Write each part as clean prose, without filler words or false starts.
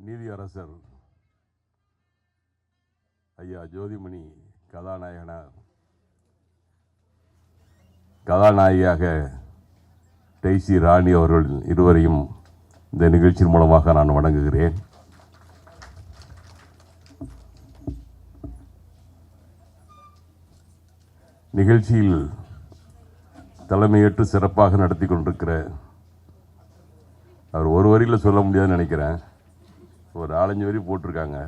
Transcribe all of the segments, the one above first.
நீதியரசர் ஐயா ஜோதிமணி கதாநாயகியாக டெய்சி ராணி அவர்கள் இருவரையும் இந்த நிகழ்ச்சியின் மூலமாக நான் வணங்குகிறேன். நிகழ்ச்சியில் தலைமையேற்று சிறப்பாக நடத்தி கொண்டிருக்கிற அவர் ஒரு வரியில் சொல்ல முடியாதுன்னு நினைக்கிறேன், ஒரு 4-5 வரி போட்டிருக்காங்க.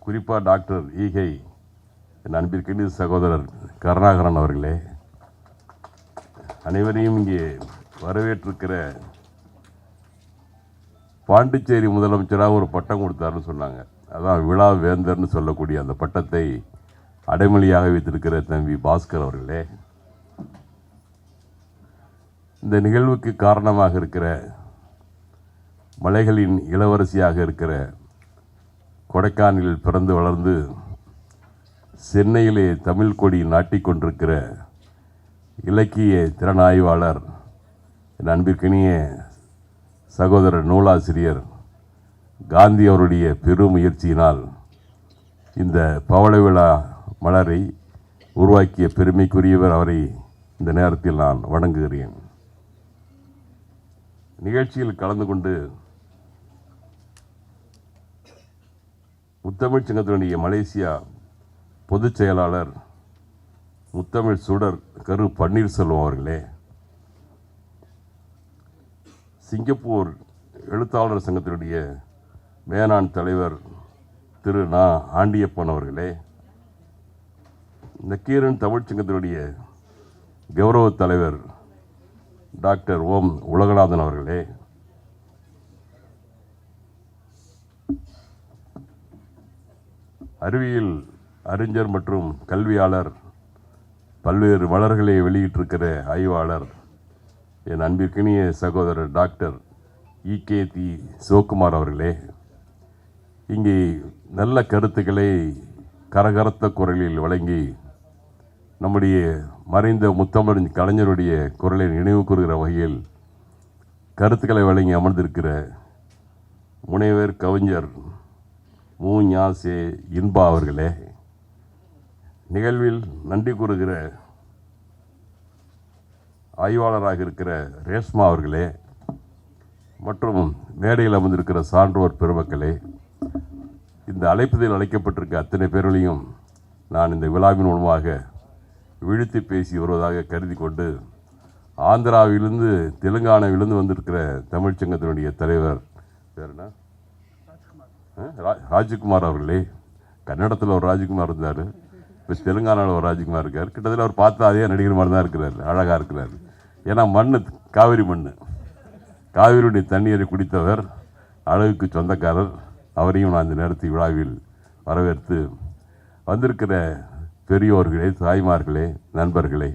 குறிப்பாக டாக்டர் ஈகை என் அன்பிற்கினிய சகோதரர் கருணாகரன் அவர்களே, அனைவரையும் இங்கே வரவேற்றிருக்கிற பாண்டிச்சேரி முதலமைச்சராக ஒரு பட்டம் கொடுத்தாருன்னு சொன்னாங்க. அதான் விழா வேந்தர்னு சொல்லக்கூடிய அந்த பட்டத்தை அடைமொழியாக வைத்திருக்கிற தம்பி பாஸ்கர் அவர்களே, இந்த நிகழ்வுக்கு காரணமாக இருக்கிற மலைகளின் இளவரசியாக இருக்கிற கொடைக்கானலில் பிறந்து வளர்ந்து சென்னையிலே தமிழ் கொடி நாட்டிக்கொண்டிருக்கிற இலக்கிய திறனாய்வாளர் என் அன்பிற்கினிய சகோதரர் நூலாசிரியர் காந்தி அவருடைய பெரும் முயற்சியினால் இந்த பவள விழா மலரை உருவாக்கிய பெருமைக்குரியவர் அவரை இந்த நேரத்தில் நான் வணங்குகிறேன். நிகழ்ச்சியில் கலந்து கொண்டு முத்தமிழ் சங்கத்தினுடைய மலேசியா பொதுச் செயலாளர் முத்தமிழ் சுடர் கரு பன்னீர்செல்வம் அவர்களே, சிங்கப்பூர் எழுத்தாளர் சங்கத்தினுடைய மேனான் தலைவர் திரு நா ஆண்டியப்பன் அவர்களே, நக்கீரன் தமிழ்ச்சங்கத்தினுடைய கௌரவ தலைவர் டாக்டர் ஓம் உலகநாதன் அவர்களே, அறிவியல் அறிஞர் மற்றும் கல்வியாளர், பல்வேறு மலர்களை வெளியிட்டிருக்கிற ஆய்வாளர் என் அன்பிற்கினிய சகோதரர் டாக்டர் EKT சிவகுமார் அவர்களே, இங்கே நல்ல கருத்துக்களை கரகரத்த குரலில் வழங்கி நம்முடைய மறைந்த முத்தமிழ் கலைஞருடைய குரலை நினைவு கூறுகிற வகையில் கருத்துக்களை வழங்கி அமர்ந்திருக்கிற முனைவர் கவிஞர் மூஞாசே இன்பா அவர்களே, நிகழ்வில் நன்றி கூறுகிற ஆய்வாளராக இருக்கிற ரேஷ்மா அவர்களே மற்றும் மேடையில் அமர்ந்திருக்கிற சான்றோர் பெருமக்களே, இந்த அழைப்பதில் அழைக்கப்பட்டிருக்க அத்தனை பேர்களையும் நான் இந்த விழாவின் மூலமாக விழுத்தி பேசி வருவதாக கருதி கொண்டு, ஆந்திராவிலிருந்து தெலுங்கானாவிலிருந்து வந்திருக்கிற தமிழ்ச்சங்கத்தினுடைய தலைவர் பேர் என்ன, ராஜ்குமார் அவர்களே, கன்னடத்தில் ஒரு ராஜ்குமார் இருந்தார், இப்போ தெலுங்கானாவில் ஒரு ராஜ்குமார் இருக்கார். கிட்டத்தட்ட அவர் பார்த்தா அதே நடிகர் மாதிரி தான் இருக்கிறார், அழகாக இருக்கிறார். ஏன்னா மண் காவிரி மண், காவிரியுடைய தண்ணீரை குடித்தவர், அழகுக்கு சொந்தக்காரர். அவரையும் நான் இந்த நேரத்தில் விழாவில் வரவேற்று வந்திருக்கிற பெரியோர்களே, தாய்மார்களே, நண்பர்களே,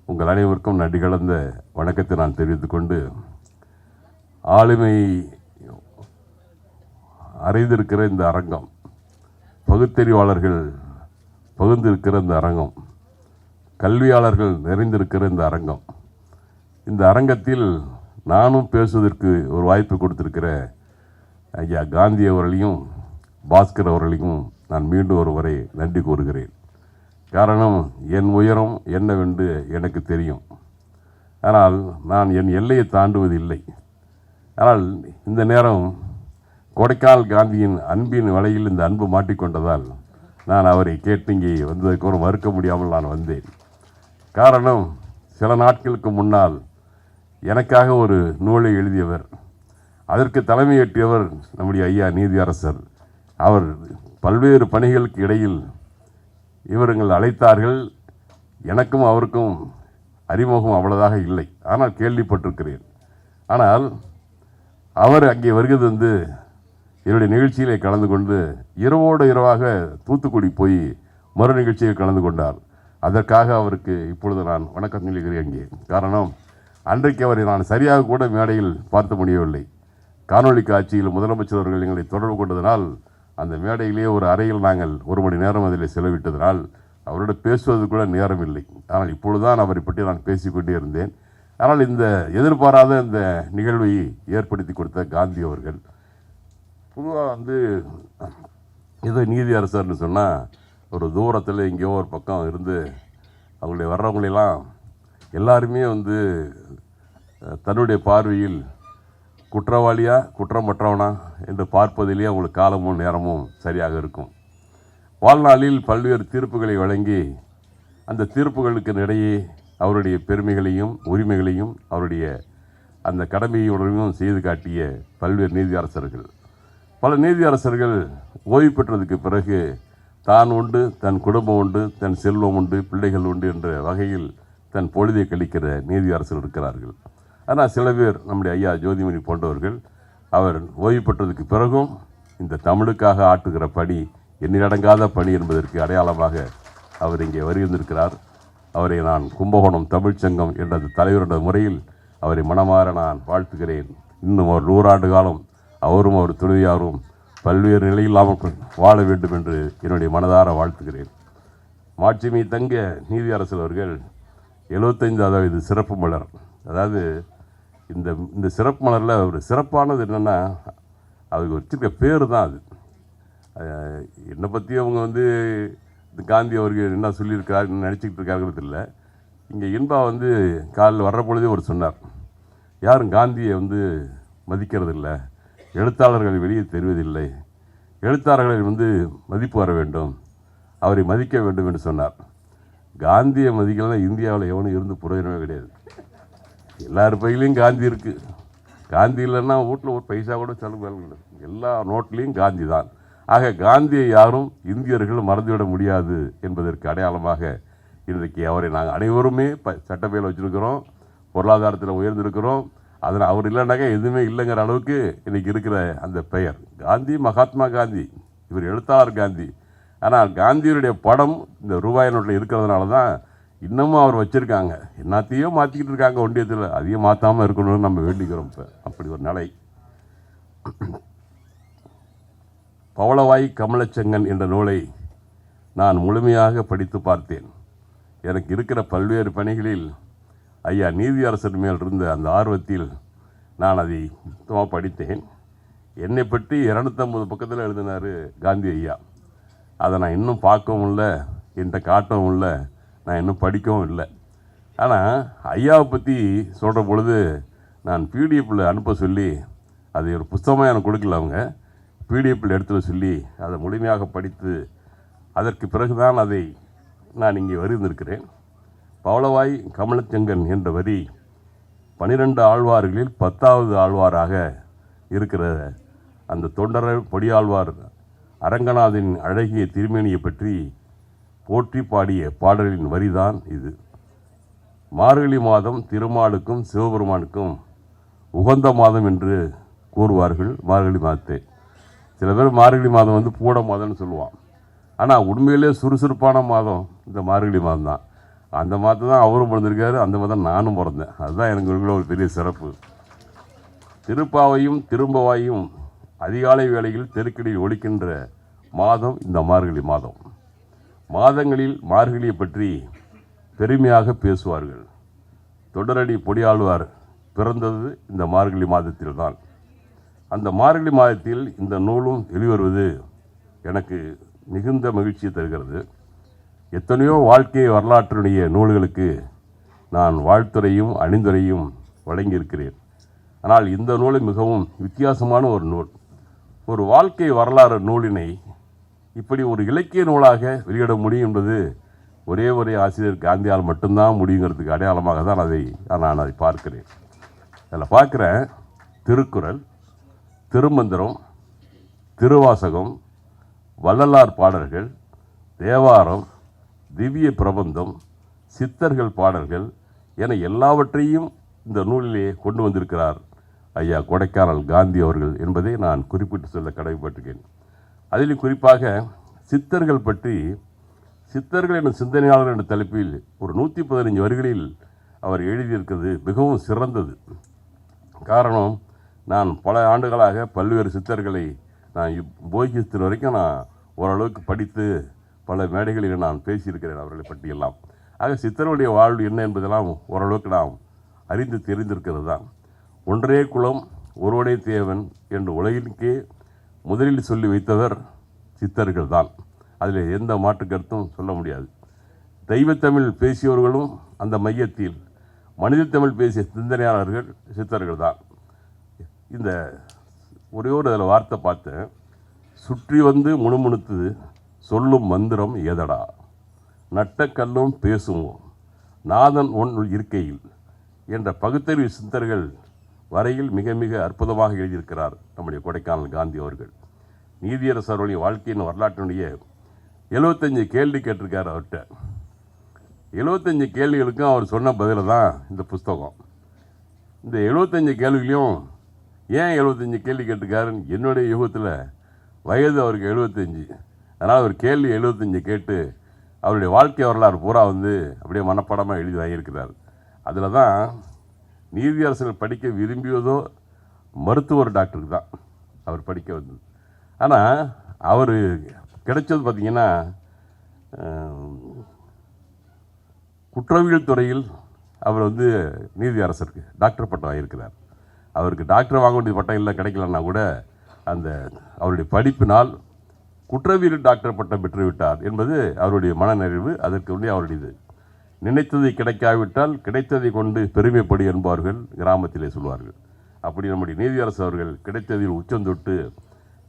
உங்கள் அனைவருக்கும் நன்றி கலந்த வணக்கத்தை நான் தெரிவித்துக் கொண்டு, ஆளுமை அறிந்திருக்கிற இந்த அரங்கம், பகுத்தறிவாளர்கள் பகுந்திருக்கிற இந்த அரங்கம், கல்வியாளர்கள் நிறைந்திருக்கிற இந்த அரங்கம், இந்த அரங்கத்தில் நானும் பேசுவதற்கு ஒரு வாய்ப்பு கொடுத்திருக்கிற ஐயா காந்தி அவர்களையும் பாஸ்கர் அவர்களையும் நான் மீண்டும் ஒரு முறை நன்றி கூறுகிறேன். காரணம், என் உயரம் என்னவென்று எனக்கு தெரியும், ஆனால் நான் என் எல்லையை தாண்டுவதில்லை. ஆனால் இந்த நேரம் கொடைக்கானல் காந்தியின் அன்பின் வலையில் இந்த அன்பு மாட்டிக்கொண்டதால் நான் அவரை கேட்டு இங்கே வந்ததற்கு ஒரு மறுக்க முடியாமல் நான் வந்தேன். காரணம், சில நாட்களுக்கு முன்னால் எனக்காக ஒரு நூலை எழுதியவர், அதற்கு தலைமையேற்றியவர் நம்முடைய ஐயா நீதியரசர். அவர் பல்வேறு பணிகளுக்கு இடையில் இவர்கள் அழைத்தார்கள். எனக்கும் அவருக்கும் அறிமுகம் அவ்வளதாக இல்லை, ஆனால் கேள்விப்பட்டிருக்கிறேன். ஆனால் அவர் அங்கே வருகிறது வந்து என்னுடைய நிகழ்ச்சியிலே கலந்து கொண்டு இரவோடு இரவாக தூத்துக்குடி போய் மறு நிகழ்ச்சியில் கலந்து கொண்டார். அதற்காக அவருக்கு இப்பொழுது நான் வணக்கம் சொல்லுகிறேன். அங்கே காரணம், அன்றைக்கு அவரை நான் சரியாக கூட மேடையில் பார்த்து முடியவில்லை. காணொலி காட்சியில் முதலமைச்சர் அவர்கள் எங்களை தொடர்பு கொண்டதனால் அந்த மேடையிலே ஒரு அறையில் நாங்கள் 1 மணி நேரம் அதில் செலவிட்டதனால் அவரோடு பேசுவது கூட நேரம் இல்லை. ஆனால் இப்பொழுதுதான் அவரை பற்றி நான் பேசிக்கொண்டே இருந்தேன். ஆனால் இந்த எதிர்பாராத இந்த நிகழ்வை ஏற்படுத்தி கொடுத்த காந்தி அவர்கள், பொதுவாக வந்து ஏதோ நீதி அரசர்னு சொன்னால் ஒரு தூரத்தில் எங்கேயோ ஒரு பக்கம் இருந்து அவங்களுடைய வர்றவங்களெல்லாம் எல்லாருமே வந்து தன்னுடைய பார்வையில் குற்றவாளியா குற்றமற்றவனா என்று பார்ப்பதிலேயே அவங்களுக்கு காலமும் நேரமும் சரியாக இருக்கும். வாழ்நாளில் பல்வேறு தீர்ப்புகளை வழங்கி அந்த தீர்ப்புகளுக்கு இடையே அவருடைய பெருமைகளையும் உரிமைகளையும் அவருடைய அந்த கடமையுடனும் செய்து காட்டிய பல்வேறு நீதியரசர்கள். பல நீதியரசர்கள் ஓய்வு பெற்றதுக்கு பிறகு தான் உண்டு, தன் குடும்பம் உண்டு, தன் செல்வம் உண்டு, பிள்ளைகள் உண்டு என்ற வகையில் தன் பொழுதை கழிக்கிற நீதியரசர்கள் இருக்கிறார்கள். ஆனால் சில பேர் நம்முடைய ஐயா ஜோதிமணி போன்றவர்கள் அவர் ஓய்வு பெற்றதுக்கு பிறகும் இந்த தமிழுக்காக ஆற்றுகிற பணி எண்ணிலடங்காத பணி என்பதற்கு அடையாளமாக அவர் இங்கே வருகின்றிருக்கிறார். அவரை நான் கும்பகோணம் தமிழ்ச்சங்கம் என்ற தலைவருடைய முறையில் அவரை மனமாற நான் வாழ்த்துகிறேன். இன்னும் ஒரு 100 ஆண்டு காலம் அவரும் அவர் துணைவியாரும் பல்வேறு நிலையில்லாமல் வாழ வேண்டும் என்று என்னுடைய மனதார வாழ்த்துகிறேன். மாட்சிமை தங்க நீதியரசர் அவர்கள் 75வது சிறப்பு மலர், அதாவது இந்த சிறப்பு மலரில் ஒரு சிறப்பானது என்னென்னா அதுக்கு வச்சுருக்க பேர் தான் அது. என்னை பற்றி அவங்க வந்து காந்தி அவர்கள் என்ன சொல்லியிருக்காரு நினச்சிக்கிட்டு இருக்காருங்கிறது இல்லை. இங்கே இன்பா வந்து காலையில் வர்ற பொழுதே ஒரு சொன்னார், யாரும் காந்தியை வந்து மதிக்கிறது இல்லை, எழுத்தாளர்கள் வெளியே தெரிவதில்லை, எழுத்தாளர்களை வந்து மதிப்பு வர வேண்டும், அவரை மதிக்க வேண்டும் என்று சொன்னார். காந்தியை மதிக்கலாம் இந்தியாவில் எவனும் இருந்து புரோஜனமே கிடையாது. எல்லார் பையிலையும் காந்தி இருக்குது. காந்தி இல்லைன்னா வீட்டில் ஒரு பைசா கூட செலவு எல்லா நோட்லேயும் காந்தி தான். ஆக காந்தியை யாரும் இந்தியர்கள் மறந்துவிட முடியாது என்பதற்கு அடையாளமாக இன்றைக்கு அவரை நாங்கள் அனைவருமே சட்டப்பையில் வச்சுருக்கிறோம், பொருளாதாரத்தில் உயர்ந்திருக்கிறோம். அதில் அவர் இல்லைனாக்கா எதுவுமே இல்லைங்கிற அளவுக்கு இன்றைக்கி இருக்கிற அந்த பெயர் காந்தி, மகாத்மா காந்தி, இவர் எழுத்தாளர் காந்தி. ஆனால் காந்தியுடைய படம் இந்த ரூபாய் நோட்டில் இருக்கிறதுனால தான் இன்னமும் அவர் வச்சுருக்காங்க. எல்லாத்தையும் மாற்றிக்கிட்டு இருக்காங்க ஒன்றியத்தில், அதையும் மாற்றாமல் இருக்கணும்னு நம்ம வேண்டிக்கிறோம். இப்போ அப்படி ஒரு நிலை. பவளவாய் கமலச்செங்கன் என்ற நூலை நான் முழுமையாக படித்து பார்த்தேன். எனக்கு இருக்கிற பல்வேறு பணிகளில் ஐயா நீதியரசர் மேல் இருந்த அந்த ஆர்வத்தில் நான் அதை மொத்தமாக படித்தேன். என்னை பற்றி 250 பக்கத்தில் எழுதினார் காந்தி ஐயா. அதை நான் இன்னும் பார்க்கவும் இல்லை, என்கிட்ட காட்டவும் இல்லை, நான் இன்னும் படிக்கவும் இல்லை. ஆனால் ஐயாவை பற்றி சொல்கிற பொழுது நான் பிடிஎஃப்பில் அனுப்ப சொல்லி, அது ஒரு புத்தகமாக எனக்கு கொடுக்கல, அவங்க பிடிஎஃப்பில் எடுத்துகிட்டு சொல்லி அதை முழுமையாக படித்து அதற்கு பிறகுதான் அதை நான் இங்கே வருந்திருக்கிறேன். பவளவாய் கமலச்செங்கன் என்ற வரி 12 ஆழ்வார்களில் 10வது ஆழ்வாராக இருக்கிற அந்த தொண்டர் பொடியாழ்வார் அரங்கநாதன் அழகிய திருமேனியை பற்றி போற்றி பாடிய பாடலின் வரிதான் இது. மார்கழி மாதம் திருமாலுக்கும் சிவபெருமானுக்கும் உகந்த மாதம் என்று கூறுவார்கள். மார்கழி மாதத்தை சில பேர் மார்கழி மாதம் வந்து பூட மாதம்னு சொல்லுவான். ஆனால் உண்மையிலே சுறுசுறுப்பான மாதம் இந்த மார்கழி மாதம் தான். அந்த மாதம் தான் அவரும் பிறந்திருக்காரு, அந்த மாதம் நானும் பிறந்தேன். அதுதான் எனக்கு இருக்கிற ஒரு பெரிய சிறப்பு. திருப்பாவையும் திரும்பவாயும் அதிகாலை வேளையில் தெருக்கடியில் ஒலிக்கின்ற மாதம் இந்த மார்கழி மாதம். மாதங்களில் மார்கழியை பற்றி பெருமையாக பேசுவார்கள். தொடரடி பொடியாழ்வார் பிறந்தது இந்த மார்கழி மாதத்தில் தான். அந்த மார்கழி மாதத்தில் இந்த நூலும் வெளிவருவது எனக்கு மிகுந்த மகிழ்ச்சியை தருகிறது. எத்தனையோ வாழ்க்கை வரலாற்றுடைய நூல்களுக்கு நான் வாழ்த்துறையும் அணிந்துரையும் வழங்கியிருக்கிறேன். ஆனால் இந்த நூலை மிகவும் வித்தியாசமான ஒரு நூல். ஒரு வாழ்க்கை வரலாறு நூலினை இப்படி ஒரு இலக்கிய நூலாக வெளியிட முடியும் என்பது ஒரே ஆசிரியர் காந்தியால் மட்டும்தான் முடியுங்கிறதுக்கு அடையாளமாக தான் நான் அதை பார்க்கிறேன். அதில் பார்க்குறேன் திருக்குறள், திருமந்திரம், திருவாசகம், வள்ளலார் பாடல்கள், தேவாரம், திவ்ய பிரபந்தம், சித்தர்கள் பாடல்கள் என எல்லாவற்றையும் இந்த நூலிலே கொண்டு வந்திருக்கிறார் ஐயா கொடைக்கானல் காந்தி அவர்கள் என்பதை நான் குறிப்பிட்டு சொல்ல கடமைப்பட்டிருக்கேன். அதிலும் குறிப்பாக சித்தர்கள் பற்றி, சித்தர்கள் என்ற சிந்தனையாளர் என்ற தலைப்பில் ஒரு 115 வரிகளில் அவர் எழுதியிருக்கிறது மிகவும் சிறந்தது. காரணம், நான் பல ஆண்டுகளாக பல்வேறு சித்தர்களை நான் போகிஸ்தர் வரைக்கும் நான் ஓரளவுக்கு படித்து பல மேடைகளில் நான் பேசியிருக்கிறேன் அவர்களை பற்றியெல்லாம். ஆக சித்தர்களுடைய வாழ்வு என்ன என்பதெல்லாம் ஓரளவுக்கு நாம் அறிந்து தெரிந்திருக்கிறது தான். ஒன்றே குலம் ஒருவனே தேவன் என்று உலகிற்கே முதலில் சொல்லி வைத்தவர் சித்தர்கள் தான். அதில் எந்த மாற்று கருத்தும் சொல்ல முடியாது. தெய்வத்தமிழ் பேசியவர்களும் அந்த மையத்தில், மனித தமிழ் பேசிய சிந்தனையாளர்கள் சித்தர்கள் தான். இந்த ஒரே ஒரு அதில் வார்த்தை பார்த்தேன், சுற்றி வந்து முணுமுணுத்து சொல்லும் மந்திரம் ஏதடா, நட்டக்கல்லும் பேசுமோ நாதன் ஒன் இருக்கையில் என்ற பகுத்தறிவு சித்தர்கள் வரையில் மிக மிக அற்புதமாக எழுதியிருக்கிறார் நம்முடைய கொடைக்கானல் காந்தி அவர்கள். நீதியரசருடைய வாழ்க்கையின் வரலாற்றினுடைய 75 கேள்வி கேட்டிருக்கார் அவர்கிட்ட. 75 கேள்விகளுக்கும் அவர் சொன்ன பதில தான் இந்த புஸ்தகம். இந்த 75 கேள்விகளையும் ஏன் 75 கேள்வி கேட்டிருக்காருன்னு, என்னுடைய யுகத்தில் வயது அவருக்கு 75, அதனால் அவர் கேள்வி 75 கேட்டு அவருடைய வாழ்க்கை வரலாறு பூரா வந்து அப்படியே மனப்பாடமாக எழுதி வாங்கியிருக்கிறார். அதில் தான் நீதியரசர்கள் படிக்க விரும்பியதோ மருத்துவர் டாக்டருக்கு தான் அவர் படிக்க வந்தது. ஆனால் அவர் கிடைச்சது பார்த்திங்கன்னா குற்றவியல் துறையில் அவர் வந்து நீதியரசருக்கு டாக்டர் பட்டம் வாங்கியிருக்கிறார். அவருக்கு டாக்டர் வாங்க வேண்டிய பட்டம் இல்லை, கிடைக்கலன்னா கூட அந்த அவருடைய படிப்பினால் குற்றவியல் டாக்டர் பட்டம் பெற்றுவிட்டார் என்பது அவருடைய மனநிறைவு. அதற்கு வந்து அவருடையது. நினைத்ததை கிடைக்காவிட்டால் கிடைத்ததை கொண்டு பெருமைப்படி என்பார்கள் கிராமத்திலே சொல்வார்கள். அப்படி நம்முடைய நீதியரசு அவர்கள் கிடைத்ததில் உச்சந்தொட்டு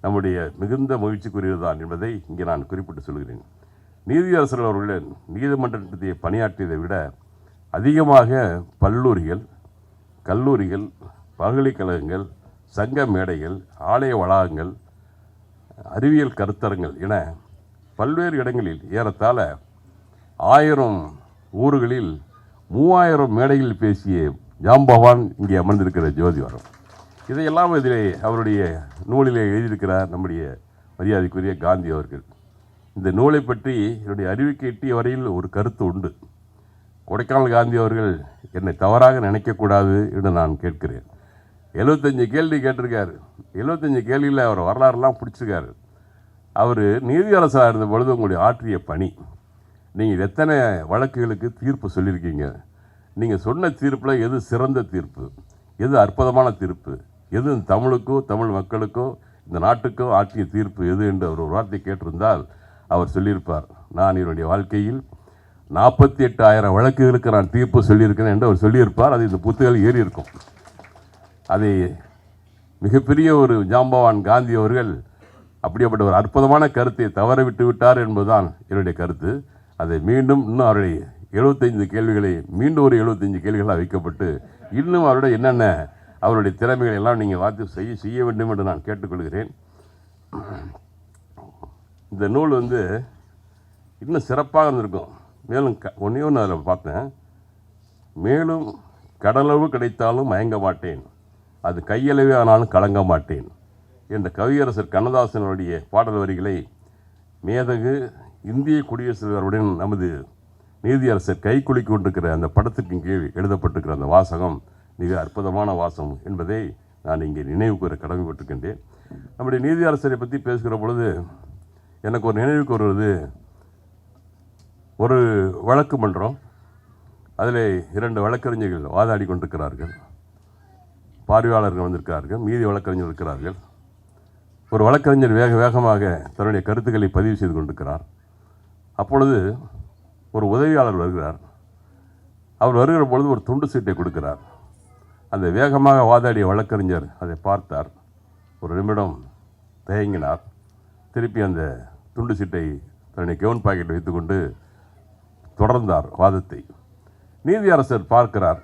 நம்முடைய மிகுந்த மகிழ்ச்சிக்குரியதுதான் என்பதை இங்கே நான் குறிப்பிட்டு சொல்கிறேன். நீதியரசர்கள் அவர்கள் நீதிமன்றத்தை பணியாற்றியதை விட அதிகமாக பல்லூரிகள், கல்லூரிகள், பல்கலைக்கழகங்கள், சங்க மேடைகள், ஆலய வளாகங்கள், அறிவியல் கருத்தரங்கள் என பல்வேறு இடங்களில் ஏறத்தாழ 1000 ஊர்களில் 3000 மேடைகளில் பேசிய ஜாம்பவான் இங்கே அமர்ந்திருக்கிற ஜோதிவரம். இதையெல்லாம் இதிலே அவருடைய நூலிலே எழுதியிருக்கிறார் நம்முடைய மரியாதைக்குரிய காந்தி அவர்கள். இந்த நூலை பற்றி என்னுடைய அறிவுக்கு எட்டிய வரையில் ஒரு கருத்து உண்டு. கொடைக்கானல் காந்தி அவர்கள் என்னை தவறாக நினைக்கக்கூடாது என்று நான் கேட்கிறேன். 75 கேள்வி கேட்டிருக்காரு. 75 கேள்வியில் அவர் வரலாறுலாம் பிடிச்சிருக்காரு. அவர் நீதியரசராக இருந்த பொழுது உங்களுடைய ஆற்றிய பணி, நீங்கள் எத்தனை வழக்குகளுக்கு தீர்ப்பு சொல்லியிருக்கீங்க, நீங்கள் சொன்ன தீர்ப்பில் எது சிறந்த தீர்ப்பு, எது அற்புதமான தீர்ப்பு, எது தமிழுக்கோ தமிழ் மக்களுக்கோ இந்த நாட்டுக்கோ ஆற்றிய தீர்ப்பு எது என்று அவர் ஒரு வார்த்தை கேட்டிருந்தால் அவர் சொல்லியிருப்பார், நான் என்னுடைய வாழ்க்கையில் 48,000 வழக்குகளுக்கு நான் தீர்ப்பு சொல்லியிருக்கிறேன் என்று அவர் சொல்லியிருப்பார். அது இந்த புத்தகத்தில் ஏறி இருக்கும். அதை மிகப்பெரிய ஒரு ஜாம்பவான் காந்தி அவர்கள் அப்படிப்பட்ட ஒரு அற்புதமான கருத்தை தவற விட்டு விட்டார் என்பதுதான் என்னுடைய கருத்து. அதை மீண்டும் இன்னும் அவருடைய 75 கேள்விகளை மீண்டும் ஒரு 75 கேள்விகளாக வைக்கப்பட்டு இன்னும் அவருடைய என்னென்ன அவருடைய திறமைகளை எல்லாம் நீங்கள் வார்த்தை செய்ய வேண்டும் என்று நான் கேட்டுக்கொள்கிறேன். இந்த நூல் வந்து இன்னும் சிறப்பாக இருந்திருக்கும். மேலும் ஒன்றே ஒன்று அதில் பார்த்தேன், மேலும் கடலளவு கிடைத்தாலும் மயங்க மாட்டேன், அது கையளவே ஆனாலும் கலங்க மாட்டேன் என்ற கவியரசர் கண்ணதாசனுடைய பாடல் வரிகளை மேதகு இந்திய குடியரசுத் தலைவருடன் நமது நீதியரசர் கை குலுக்கி கொண்டிருக்கிற அந்த படத்துக்கு கீழ் எழுதப்பட்டிருக்கிற அந்த வாசகம் மிக அற்புதமான வாசகம் என்பதை நான் இங்கே நினைவு கூற கடமைப்பட்டிருக்கின்றேன். நம்முடைய நீதியரசரை பற்றி பேசுகிற பொழுது எனக்கு ஒரு நினைவுக்கு வருவது, ஒரு வழக்கு மன்றம், அதில் 2 வழக்கறிஞர்கள் வாதாடி கொண்டிருக்கிறார்கள். பார்வையாளர்கள் வந்திருக்கிறார்கள், மீதி வழக்கறிஞர் இருக்கிறார்கள். ஒரு வழக்கறிஞர் வேகமாக தன்னுடைய கருத்துக்களை பதிவு செய்து கொண்டிருக்கிறார். அப்பொழுது ஒரு உதவியாளர் வருகிறார். அவர் வருகிற பொழுது ஒரு துண்டு சீட்டை கொடுக்கிறார். அந்த வேகமாக வாதாடிய வழக்கறிஞர் அதை பார்த்தார், ஒரு நிமிடம் தயங்கினார், திருப்பி அந்த துண்டு சீட்டை தன்னுடைய கவுன் பாக்கெட்டில் வைத்துக்கொண்டு தொடர்ந்தார் வாதத்தை. நீதியரசர் பார்க்கிறார்,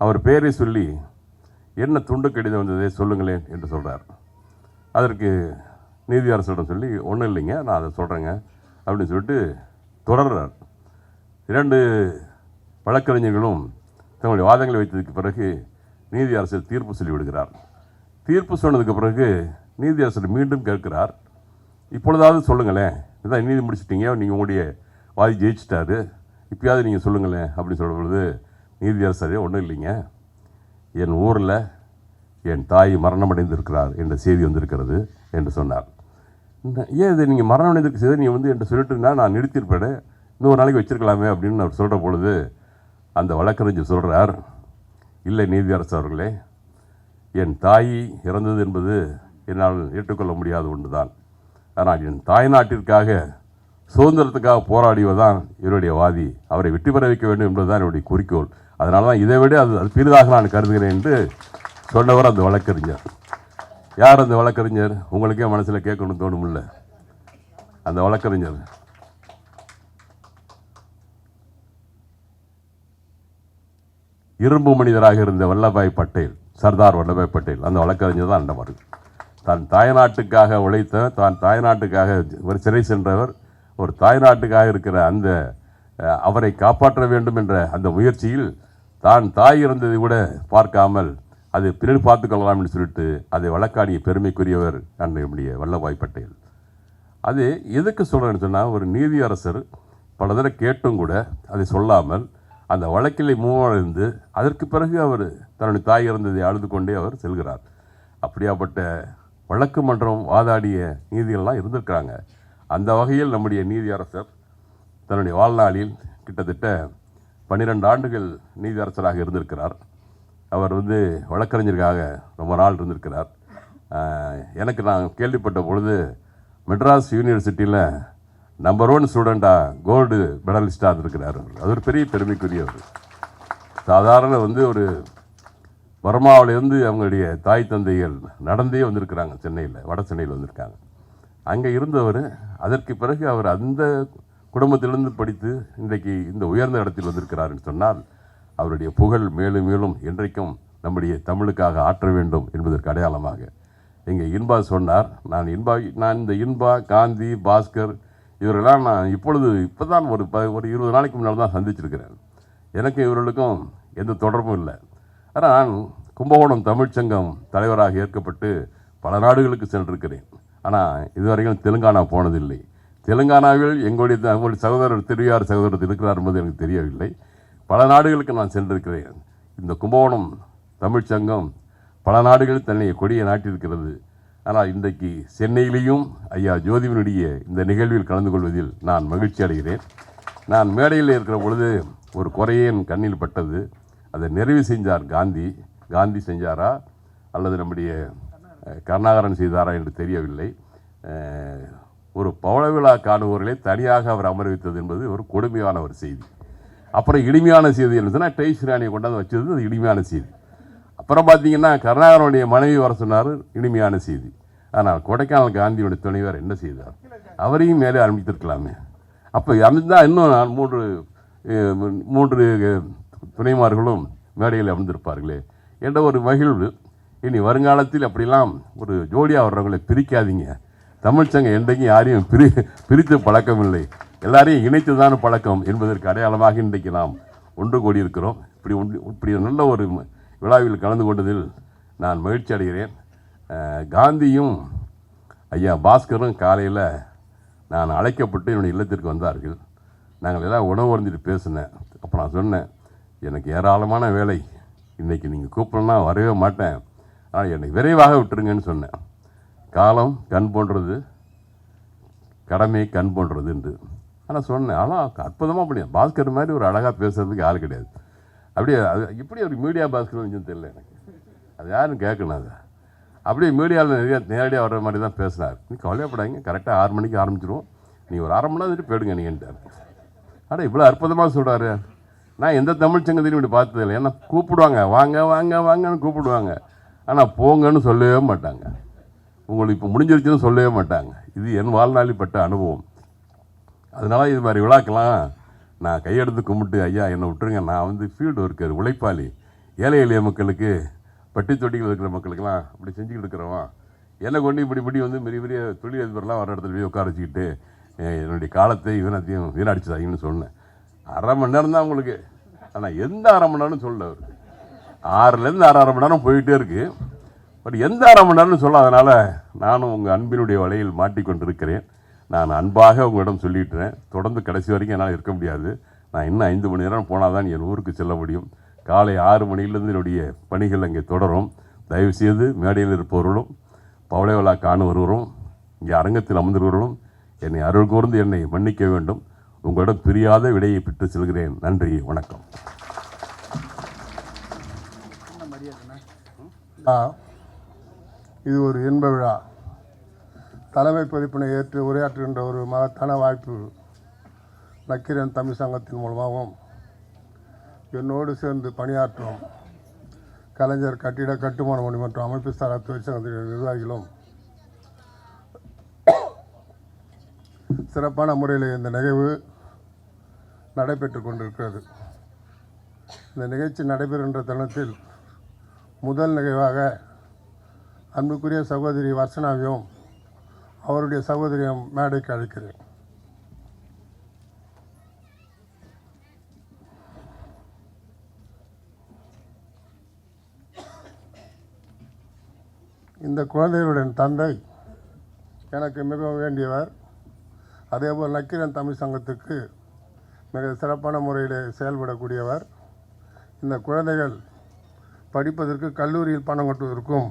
அவர் பெயரை சொல்லி என்ன துண்டு கடிதம் வந்ததே சொல்லுங்களேன் என்று சொல்கிறார். அதற்கு நீதியரசரிடம் சொல்லி ஒன்றும் இல்லைங்க, நான் அதை சொல்கிறேங்க அப்படின்னு சொல்லிட்டு தொடர்றார். 2 வழக்கறிஞர்களும் தங்களுடைய வாதங்களை வைத்ததுக்கு பிறகு நீதியரசர் தீர்ப்பு சொல்லிவிடுகிறார். தீர்ப்பு சொன்னதுக்கு பிறகு நீதியரசர் மீண்டும் கேட்கிறார், இப்பொழுதாவது சொல்லுங்களேன், இதான் நீதி முடிச்சிட்டிங்க, நீங்கள் உங்களுடைய வாதி ஜெயிச்சிட்டாரு, இப்போயாவது நீங்கள் சொல்லுங்களேன் அப்படின்னு சொல்லும் பொழுது நீதியரசரே ஒன்றும் இல்லைங்க, என் ஊரில் என் தாய் மரணமடைந்திருக்கிறார் என்ற செய்தி வந்திருக்கிறது என்று சொன்னார். ஏன் இதை நீங்கள் மரணமடைந்திருக்க செய்தி நீங்கள் வந்து என்று சொல்லிட்டு இருந்தால் நான் நிறுத்தியிருப்பேன், இன்னொரு நாளைக்கு வச்சிருக்கலாமே அப்படின்னு அவர் சொல்கிற பொழுது அந்த வழக்கறிஞர் சொல்கிறார், இல்லை நீதியரசர் அவர்களே, என் தாய் இறந்தது என்பது என்னால் ஏற்றுக்கொள்ள முடியாத ஒன்று தான். ஆனால் என் தாய்நாட்டிற்காக சுதந்திரத்துக்காக போராடியவர்தான் இவருடைய வாதி. அவரை வெற்றி பெற வைக்க வேண்டும் என்பதுதான் என்னுடைய குறிக்கோள். அதனால தான் இதை விட அது பெரிதாக நான் கருதுகிறேன் என்று சொன்னவர் அந்த வழக்கறிஞர். யார் அந்த வழக்கறிஞர்? உங்களுக்கே மனசில் கேட்கணும்னு தோணுமில்ல. அந்த வழக்கறிஞர் இரும்பு மனிதராக இருந்த வல்லபாய் பட்டேல், சர்தார் வல்லபாய் பட்டேல். அந்த வழக்கறிஞர் தான் அண்டவர். தான் தாய்நாட்டுக்காக உழைத்த, தான் தாய்நாட்டுக்காக ஒரு சிறை சென்றவர், ஒரு தாய்நாட்டுக்காக இருக்கிற அந்த அவரை காப்பாற்ற வேண்டும் என்ற அந்த முயற்சியில் தான் தாய் இறந்ததை கூட பார்க்காமல் அதை பின்னாடி பார்த்துக்கொள்ளலாம் என்று சொல்லிட்டு அதை வழக்காடிய பெருமைக்குரியவர் நம்முடைய வல்லபாய் பட்டேல். அது எதுக்கு சொல்கிறேன்னு சொன்னால், ஒரு நீதியரசர் பல தடவை கேட்டும் கூட அதை சொல்லாமல் அந்த வழக்கில் மூவடைந்து அதற்கு பிறகு அவர் தன்னுடைய தாய் இறந்ததை அழுது கொண்டே அவர் செல்கிறார். அப்படியாப்பட்ட வழக்கு மன்றம் வாதாடிய நீதிகள்லாம் இருந்திருக்கிறாங்க. அந்த வகையில் நம்முடைய நீதியரசர் தன்னுடைய வாழ்நாளில் கிட்டத்தட்ட 12 ஆண்டுகள் நீதியரசராக இருந்திருக்கிறார். அவர் வழக்கறிஞருக்காக ரொம்ப நாள் இருந்திருக்கிறார். எனக்கு நான் கேள்விப்பட்ட பொழுது மெட்ராஸ் யூனிவர்சிட்டியில் நம்பர் 1 ஸ்டூடெண்ட்டாக கோல்டு மெடலிஸ்டாக இருந்திருக்கிறார். அது ஒரு பெரிய பெருமைக்குரியவர். சாதாரண ஒரு பர்மாவிலேருந்து அவங்களுடைய தாய் தந்தைகள் நடந்தே வந்திருக்கிறாங்க. சென்னையில், வட சென்னையில் வந்திருக்காங்க. அங்கே இருந்தவர் அதற்கு பிறகு அவர் அந்த குடும்பத்திலிருந்து படித்து இன்றைக்கு இந்த உயர்ந்த இடத்தில் வந்திருக்கிறார் என்று சொன்னால் அவருடைய புகழ் மேலும் மேலும் என்றைக்கும் நம்முடைய தமிழுக்காக ஆற்ற வேண்டும் என்பதற்கு அடையாளமாக இங்கே இன்பா சொன்னார். நான் இந்த இன்பா, காந்தி, பாஸ்கர் இவரெல்லாம் நான் இப்போ தான் ஒரு 20 நாளைக்கு முன்னால் தான் சந்திச்சிருக்கிறேன். எனக்கு இவர்களுக்கும் எந்த தொடர்பும் இல்லை. ஆனால் நான் கும்பகோணம் தமிழ்ச்சங்கம் தலைவராக ஏற்கப்பட்டு பல நாடுகளுக்கு சென்றிருக்கிறேன். ஆனால் இதுவரைக்கும் தெலுங்கானா போனதில்லை. தெலுங்கானாவில் எங்களுடைய சகோதரர் திருவியார் சகோதரர் இருக்கிறார் என்பது எனக்கு தெரியவில்லை. பல நாடுகளுக்கு நான் சென்றிருக்கிறேன். இந்த கும்பகோணம் தமிழ்ச்சங்கம் பல நாடுகளில் தன்னை கொடியை நாட்டியிருக்கிறது. ஆனால் இன்றைக்கு சென்னையிலேயும் ஐயா ஜோதிவனுடைய இந்த நிகழ்வில் கலந்து கொள்வதில் நான் மகிழ்ச்சி அடைகிறேன். நான் மேடையில் இருக்கிற பொழுது ஒரு குறையே என் கண்ணில் பட்டது. அதை நிறைவு செஞ்சார் காந்தி. காந்தி செஞ்சாரா அல்லது நம்முடைய கருணாகரன் செய்தாரா என்று தெரியவில்லை. ஒரு பவள விழா காணுவோர்களை தனியாக அவர் அமர்வித்தது என்பது ஒரு கொடுமையான ஒரு செய்தி. அப்புறம் இனிமையான செய்தி என்னதுன்னா, டெய்ஸ்ராணியை கொண்டாந்து வச்சது அது இனிமையான செய்தி. அப்புறம் பார்த்தீங்கன்னா கருணாகரனுடைய மனைவி வர சொன்னார், இனிமையான செய்தி. ஆனால் கொடைக்கானல் காந்தியுடைய துணைவர் என்ன செய்தார்? அவரையும் மேலே அனுப்பித்திருக்கலாமே. அப்போ அமைந்தால் இன்னும் நான் 3 துணைமார்களும் மேடையில் அமர்ந்திருப்பார்களே என்ற ஒரு மகிழ்வு. இனி வருங்காலத்தில் அப்படிலாம் ஒரு ஜோடியாக வர்றவங்களை பிரிக்காதீங்க. தமிழ்ச்சங்கம் என்றைக்கும் யாரையும் பிரித்து பழக்கம் இல்லை, எல்லாரையும் இணைத்து தான் பழக்கம் என்பதற்கு அடையாளமாக இன்றைக்கு நாம் ஒன்று கூடியிருக்கிறோம். இப்படி நல்ல ஒரு விழாவில் கலந்து கொண்டதில் நான் மகிழ்ச்சி அடைகிறேன். காந்தியும் ஐயா பாஸ்கரும் காலையில் நான் அழைக்கப்பட்டு என்னுடைய இல்லத்திற்கு வந்தார்கள். நாங்கள் எல்லாம் உணவு அருந்திட்டு பேசினேன். அப்போ நான் சொன்னேன், எனக்கு ஏராளமான வேலை, இன்றைக்கி நீங்கள் கூப்பிடனா வரவே மாட்டேன், ஆனால் என்னை விரைவாக விட்டுருங்கன்னு சொன்னேன். காலம் கண் போன்றது, கடமை கண் போன்றது என்று ஆனால் சொன்னேன். ஆனால் அற்புதமாக முடியும். பாஸ்கர் மாதிரி ஒரு அழகாக பேசுகிறதுக்கு ஆள் கிடையாது. அப்படியே அது இப்படி ஒரு மீடியா பாஸ்கர் கொஞ்சம் தெரியல எனக்கு. அது யாருன்னு கேட்கணும். அது அப்படியே மீடியாவில் நேரடியாக வர்ற மாதிரி தான் பேசினார். நீ கவலைப்படாங்க, கரெக்டாக 6 மணிக்கு ஆரம்பிச்சிடுவோம், நீ ஒரு 1/2 மணி நேரம் போயிடுங்க நீங்கன்ட்டார். ஆனால் இவ்வளோ அற்புதமாக சொல்கிறாரு. நான் எந்த தமிழ்ச்சங்கத்தையும் இப்படி பார்த்ததில்லை. ஏன்னா கூப்பிடுவாங்க, வாங்க வாங்க வாங்கன்னு கூப்பிடுவாங்க, ஆனால் போங்கன்னு சொல்லவே மாட்டாங்க. உங்களுக்கு இப்போ முடிஞ்சிருச்சுன்னு சொல்லவே மாட்டாங்க. இது என் வாழ்நாளில் பட்ட அனுபவம். அதனால் இது மாதிரி விழாக்கெல்லாம் நான் கையெடுத்து கும்பிட்டு, ஐயா என்னை விட்டுருங்க, நான் ஃபீல்டு ஒர்க்கர், உழைப்பாளி, ஏழை எளிய மக்களுக்கு, பட்டி தொட்டிகள் இருக்கிற மக்களுக்கெல்லாம் அப்படி செஞ்சுக்கிட்டு இருக்கிறவன், என்னை கொண்டு இப்படி பெரிய பெரிய தொழிலதிபர்லாம் வர இடத்துல போய் உட்கார வச்சுக்கிட்டு என்னுடைய காலத்தை வீணடிச்சதாங்கன்னு சொன்னேன். 1/2 மணி நேரம் தான் உங்களுக்கு. ஆனால் எந்த 1/2 மணி நேரம் சொல்ல அவர் 6லேருந்து 6.5 மணி நேரம் போயிட்டே இருக்குது. பட் எந்த 1/2 மணி நேரம்னு சொல்லாதனால நானும் உங்கள் அன்பினுடைய வலையில் மாட்டிக்கொண்டிருக்கிறேன். நான் அன்பாக உங்களிடம் சொல்லிட்டுறேன், தொடர்ந்து கடைசி வரைக்கும் என்னால் இருக்க முடியாது. நான் இன்னும் 5 மணி நேரம் போனால் தான் என் ஊருக்கு செல்ல முடியும். காலை 6 மணியிலிருந்து என்னுடைய பணிகள் அங்கே தொடரும். தயவுசெய்து மேடையில் இருப்பவர்களும், பவள விழா காணுவர்களும், இங்கே அரங்கத்தில் அமர்ந்தவர்களும் என்னை அருள் கூர்ந்து என்னை மன்னிக்க வேண்டும். உங்களிடம் பிரியாத விடையை பெற்று செல்கிறேன். நன்றி, வணக்கம். இது ஒரு இன்ப விழா. தலைமை பொறுப்பினை ஏற்று உரையாற்றுகின்ற ஒரு மகத்தான வாய்ப்பு நக்கீரன் தமிழ் சங்கத்தின் மூலமாகவும் என்னோடு சேர்ந்து பணியாற்றும் கலைஞர் கட்டிட கட்டுமான மணி மற்றும் அமைப்பு சாரா தொழிற்சங்கத்தின் நிர்வாகிகளும் சிறப்பான முறையில் இந்த நிகழ்வு நடைபெற்று கொண்டிருக்கிறது. இந்த நிகழ்ச்சி நடைபெறுகின்ற தருணத்தில் முதல் நிகழ்வாக அன்புக்குரிய சகோதரி வர்ஷனாவையும் அவருடைய சகோதரியும் மேடைக்கு அழைக்கிறேன். இந்த குழந்தைகளுடன் தந்தை எனக்கு மிகவும் வேண்டியவர். அதேபோல் நக்கீரன் தமிழ் சங்கத்துக்கு மிக சிறப்பான முறையில் செயல்படக்கூடியவர். இந்த குழந்தைகள் படிப்பதற்கு கல்லூரியில் பணம் கட்டுவதற்கும்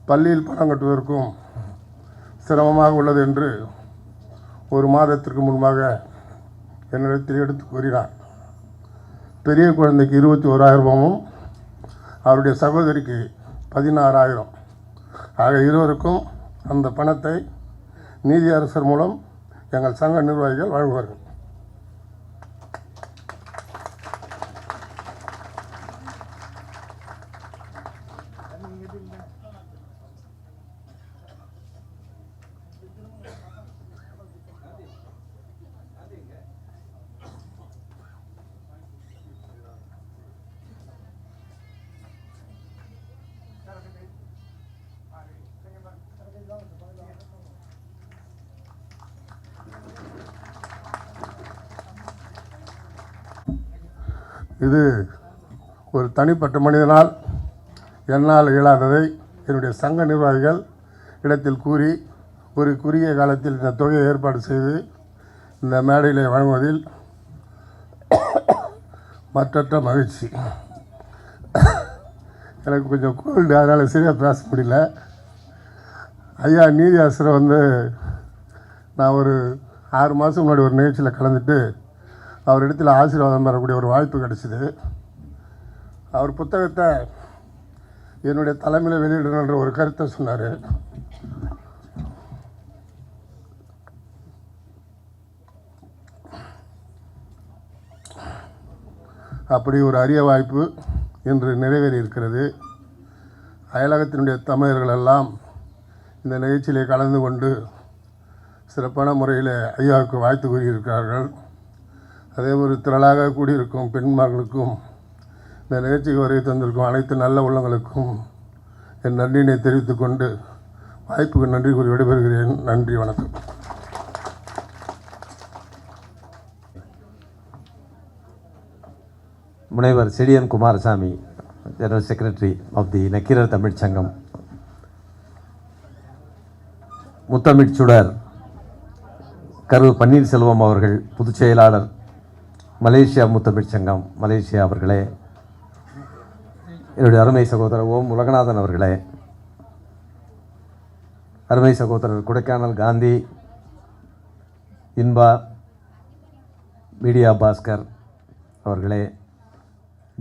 பள்ளியில் பணம் கட்டுவதற்கும் சிரமமாக உள்ளது என்று ஒரு மாதத்திற்கு முன்பாக என்னிடத்தில் எடுத்து கூறினார். பெரிய குழந்தைக்கு 21,000 அவருடைய சகோதரிக்கு 16,000. ஆக இருவருக்கும் அந்த பணத்தை நீதியரசர் மூலம் எங்கள் சங்க நிர்வாகிகள் வழங்குவார்கள். இது ஒரு தனிப்பட்ட மனிதனால் என்னால் இயலாததை என்னுடைய சங்க நிர்வாகிகள் இடத்தில் கூறி ஒரு குறுகிய காலத்தில் இந்த தொகையை ஏற்பாடு செய்து இந்த மேடையிலே வழங்குவதில் மற்றற்ற மகிழ்ச்சி. எனக்கு கொஞ்சம் கோல்டு, அதனால் சரியாக பேச முடியல. ஐயா நீதியாசரை நான் ஒரு 6 மாதம் முன்னாடி ஒரு நிகழ்ச்சியில் கலந்துட்டு அவர் இடத்துல ஆசீர்வாதம் பெறக்கூடிய ஒரு வாய்ப்பு கிடச்சிது. அவர் புத்தகத்தை என்னுடைய தலைமையில் வெளியிடணுன்ற ஒரு கருத்தை சொன்னார். அப்படி ஒரு அரிய வாய்ப்பு இன்று நிறைவேறி இருக்கிறது. அயலகத்தினுடைய தமிழர்கள் எல்லாம் இந்த நிகழ்ச்சியிலே கலந்து கொண்டு சிறப்பான முறையில் ஐயாவுக்கு வாழ்த்து கூறியிருக்கிறார்கள். அதே ஒரு திரளாக கூடியிருக்கும் பெண்மக்களுக்கும் இந்த நிகழ்ச்சிக்கு வருகை தந்திருக்கும் அனைத்து நல்ல உள்ளங்களுக்கும் என் நன்றியினை தெரிவித்துக் கொண்டு வாய்ப்புக்கு நன்றி கூறி விடைபெறுகிறேன். நன்றி, வணக்கம். முனைவர் Sediyan Kumarasamy, general secretary of the Nakkeerar Tamil Sangam. முத்தமிழ் சுடர் கரு பன்னீர்செல்வம் அவர்கள், பொதுச் செயலாளர் மலேசியா முத்தமிழ் சங்கம் மலேசியா அவர்களே, என்னுடைய அருமை சகோதரர் ஓம் உலகநாதன் அவர்களே, அருமை சகோதரர் கொடைக்கானல் காந்தி, இன்பா, மீடியா பாஸ்கர் அவர்களே,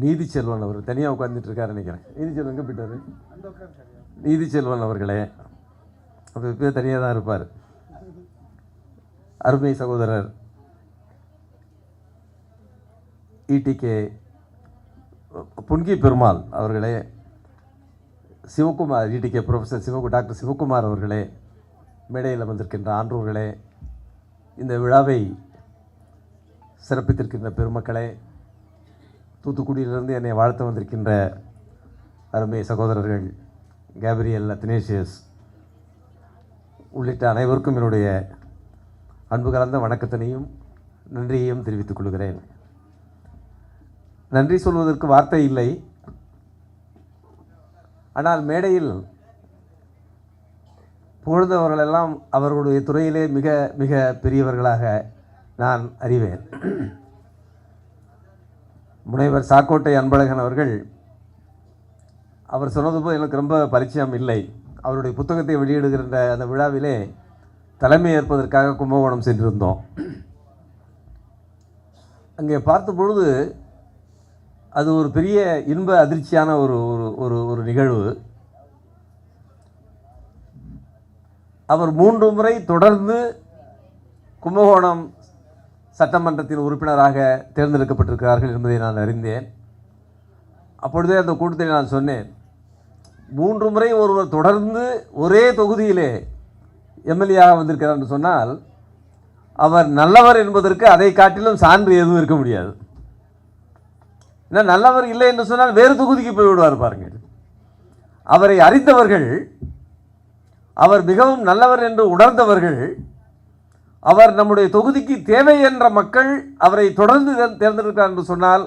நீதிச்செல்வன் அவர் தனியாக உட்காந்துட்டு இருக்காரு நினைக்கிறேன். நீதிச்செல்வன் எங்கே போயிட்டார்? நீதிச்செல்வன் அவர்களே, அவர் இப்போ தனியாக தான் இருப்பார். அருமை சகோதரர் இடிகே புன்கி பெருமாள் அவர்களே, சிவகுமார், இடிகே ப்ரொஃபஸர் டாக்டர் சிவகுமார் அவர்களே, மேடையில் வந்திருக்கின்ற ஆன்றோர்களே, இந்த விழாவை சிறப்பித்திருக்கின்ற பெருமக்களே, தூத்துக்குடியிலிருந்து என்னை வாழ்த்த வந்திருக்கின்ற அருமை சகோதரர்கள் கேப்ரியல், அத்னேசியஸ் உள்ளிட்ட அனைவருக்கும் என்னுடைய அன்பு கலந்த வணக்கத்தினையும் நன்றியையும் தெரிவித்துக் கொள்கிறேன். நன்றி சொல்வதற்கு வார்த்தை இல்லை. ஆனால் மேடையில் புகழ்ந்தவர்களெல்லாம் அவர்களுடைய துறையிலே மிக மிக பெரியவர்களாக நான் அறிவேன். முனைவர் சாக்கோட்டை அன்பழகன் அவர்கள், அவர் சொன்னது போல் எனக்கு ரொம்ப பரிச்சயம் இல்லை. அவருடைய புத்தகத்தை வெளியிடுகின்ற அந்த விழாவிலே தலைமை ஏற்பதற்காக கும்பகோணம் சென்றிருந்தோம். அங்கே பார்த்த பொழுது அது ஒரு பெரிய இன்ப அதிர்ச்சியான ஒரு ஒரு ஒரு நிகழ்வு. அவர் 3 முறை தொடர்ந்து கும்பகோணம் சட்டமன்றத்தின் உறுப்பினராக தேர்ந்தெடுக்கப்பட்டிருக்கிறார்கள் என்பதை நான் அறிந்தேன். அப்பொழுதே அந்த கூட்டத்தில் நான் சொன்னேன், 3 முறை ஒருவர் தொடர்ந்து ஒரே தொகுதியிலே எம்எல்ஏயாக வந்திருக்கிறார் என்று சொன்னால் அவர் நல்லவர் என்பதற்கு அதை காட்டிலும் சான்று எதுவும் இருக்க முடியாது. ஏன்னா நல்லவர் இல்லை என்று சொன்னால் வேறு தொகுதிக்கு போய் விடுவார் பாருங்கள். அவரை அறிந்தவர்கள், அவர் மிகவும் நல்லவர் என்று உணர்ந்தவர்கள், அவர் நம்முடைய தொகுதிக்கு தேவை என்ற மக்கள் அவரை தொடர்ந்து தேர்ந்தெடுக்கிறார் என்று சொன்னால்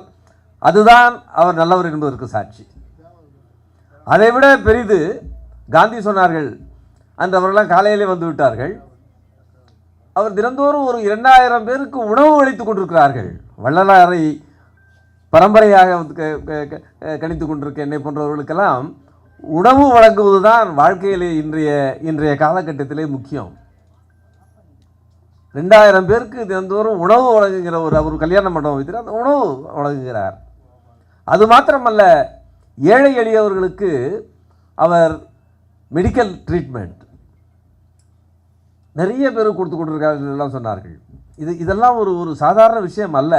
அதுதான் அவர் நல்லவர் என்பதற்கு சாட்சி. அதைவிட பெரிது காந்தி சொன்னார்கள், அந்த அவரெல்லாம் காலையிலே வந்து விட்டார்கள், அவர் தினந்தோறும் ஒரு 2000 பேருக்கு உணவு அளித்துக் கொண்டிருக்கிறார்கள். வள்ளலாரை பரம்பரையாக கணித்து கொண்டிருக்க என்னை போன்றவர்களுக்கெல்லாம் உணவு வழங்குவதுதான் வாழ்க்கையிலே இன்றைய காலகட்டத்திலே முக்கியம். 2000 பேருக்கு தினந்தோறும் உணவு வழங்குகிற ஒரு கல்யாண மண்டபம் வைத்து அந்த உணவு வழங்குகிறார். அது மாத்திரமல்ல, ஏழை எளியவர்களுக்கு அவர் மெடிக்கல் ட்ரீட்மெண்ட் நிறைய பேர் கொடுத்து கொண்டிருக்கார்கள் எல்லாம் சொன்னார்கள். இதெல்லாம் ஒரு சாதாரண விஷயம் அல்ல.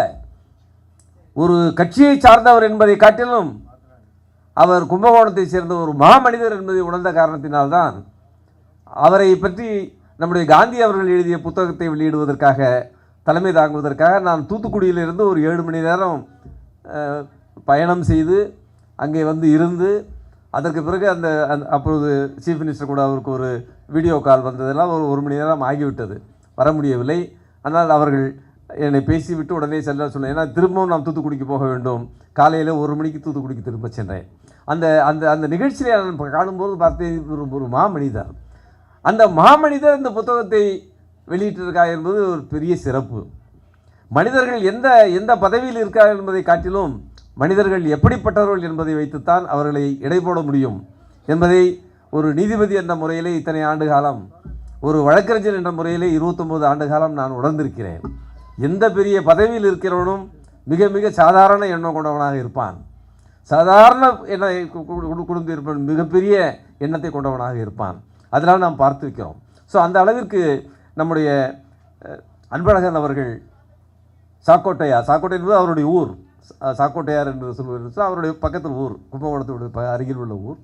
ஒரு கட்சியை சார்ந்தவர் என்பதை காட்டிலும் அவர் கும்பகோணத்தை சேர்ந்த ஒரு மாமனிதர் என்பதை உணர்ந்த காரணத்தினால்தான் அவரை பற்றி நம்முடைய காந்தி அவர்கள் எழுதிய புத்தகத்தை வெளியிடுவதற்காக, தலைமை தாங்குவதற்காக நான் தூத்துக்குடியிலிருந்து ஒரு 7 மணி நேரம் பயணம் செய்து அங்கே வந்து இருந்து, அதற்கு பிறகு அப்பொழுது சீஃப் மினிஸ்டர் கூட அவருக்கு ஒரு வீடியோ கால் வந்ததெல்லாம் ஒரு 1 மணி நேரம் ஆகிவிட்டது, வர முடியவில்லை. ஆனால் அவர்கள் என்னை பேசிவிட்டு உடனே செல்ல சொன்னேன். ஏன்னா திரும்பவும் நாம் தூத்துக்குடிக்கு போக வேண்டும். காலையில் 1 மணிக்கு தூத்துக்குடிக்கு திரும்ப சென்றேன். அந்த அந்த அந்த நிகழ்ச்சியை நான் காணும்போது பார்த்தேன், ஒரு மாமனிதர். அந்த மாமனிதர் இந்த புத்தகத்தை வெளியிட்டிருக்கார் என்பது ஒரு பெரிய சிறப்பு. மனிதர்கள் எந்த பதவியில் இருக்கிறார்கள் என்பதை காட்டிலும் மனிதர்கள் எப்படிப்பட்டவர்கள் என்பதை வைத்துத்தான் அவர்களை எடை போட முடியும் என்பதை ஒரு நீதிபதி என்ற முறையிலே இத்தனை ஆண்டு காலம், ஒரு வழக்கறிஞர் என்ற முறையிலே 29 ஆண்டு காலம் நான் உணர்ந்திருக்கிறேன். எந்த பெரிய பதவியில் இருக்கிறவனும் மிக மிக சாதாரண எண்ணம் கொண்டவனாக இருப்பான். சாதாரண குடும்ப இருப்பான், மிகப்பெரிய எண்ணத்தை கொண்டவனாக இருப்பான். அதனால் நாம் பார்த்து வைக்கிறோம். ஸோ அந்த அளவிற்கு நம்முடைய அன்பழகன் அவர்கள் சாக்கோட்டை என்பது அவருடைய ஊர், சாக்கோட்டையார் என்று சொல்வது அவருடைய பக்கத்தில் ஊர், கும்பகோணத்துடைய அருகில் உள்ள ஊர்.